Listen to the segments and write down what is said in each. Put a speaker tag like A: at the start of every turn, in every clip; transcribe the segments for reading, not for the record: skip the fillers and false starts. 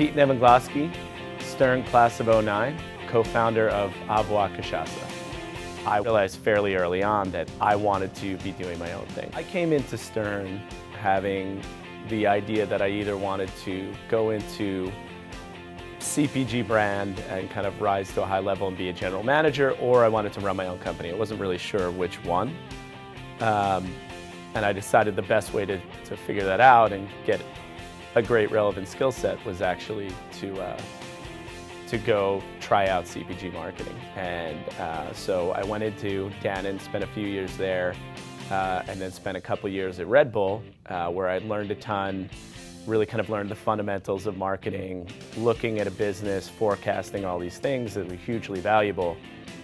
A: Pete Nevenglasky, Stern class of '09, co-founder of Avoir Cachaça. I realized fairly early on that I wanted to be doing my own thing. I came into Stern having the idea that I either wanted to go into CPG brand and kind of rise to a high level and be a general manager, or I wanted to run my own company. I wasn't really sure which one. And I decided the best way to figure that out and get a great relevant skill set was actually to go try out CPG marketing. And so I went into Dannon, spent a few years there, and then spent a couple years at Red Bull, where I learned a ton, really kind of learned the fundamentals of marketing, looking at a business, forecasting all these things that were hugely valuable.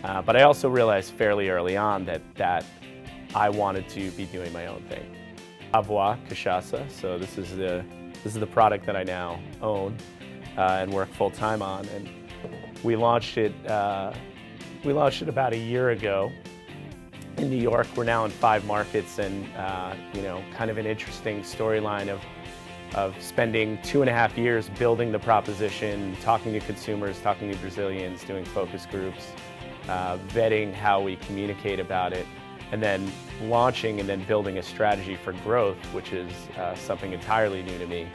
A: But I also realized fairly early on that I wanted to be doing my own thing. Avoir Cachaça, so this is the product that I now own and work full time on. And we launched it about a year ago in New York. We're now in 5 markets, and kind of an interesting storyline of spending 2.5 years building the proposition, talking to consumers, talking to Brazilians, doing focus groups, vetting how we communicate about it, and then launching and then building a strategy for growth, which is something entirely new to me.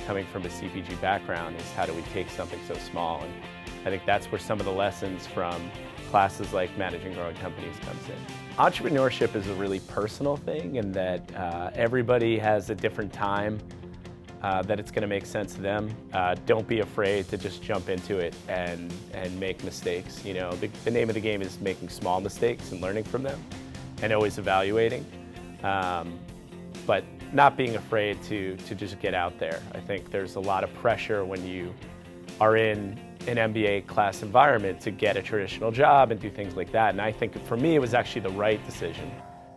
A: Coming from a CPG background, is how do we take something so small? And I think that's where some of the lessons from classes like Managing Growing Companies comes in. Entrepreneurship is a really personal thing, in that everybody has a different time that it's going to make sense to them. Don't be afraid to just jump into it and make mistakes. You know, the name of the game is making small mistakes and learning from them, and always evaluating. But not being afraid to just get out there. I think there's a lot of pressure when you are in an MBA class environment to get a traditional job and do things like that. And I think for me, it was actually the right decision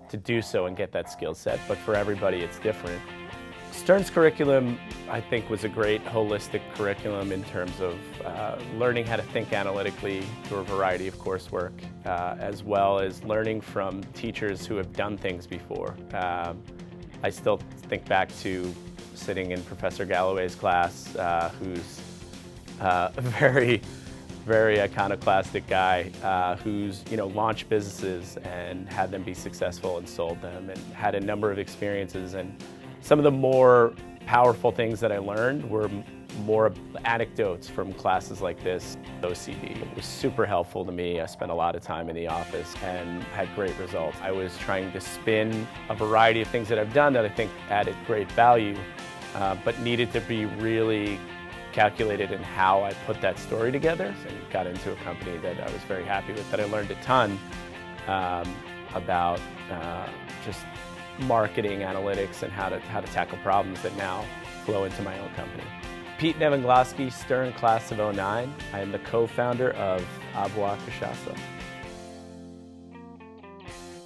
A: to do so and get that skill set. But for everybody, it's different. Stern's curriculum, I think, was a great holistic curriculum in terms of learning how to think analytically through a variety of coursework, as well as learning from teachers who have done things before. I still think back to sitting in Professor Galloway's class, who's a very, very iconoclastic guy, who's launched businesses and had them be successful and sold them, and had a number of experiences. And some of the more powerful things that I learned were more anecdotes from classes like this. OCD. It was super helpful to me. I spent a lot of time in the office and had great results. I was trying to spin a variety of things that I've done that I think added great value, but needed to be really calculated in how I put that story together. And got into a company that I was very happy with, that I learned a ton about just marketing analytics and how to tackle problems that now flow into my own company. Pete Nevenglasky, Stern class of '09. I am the co-founder of Avoir Cachaça.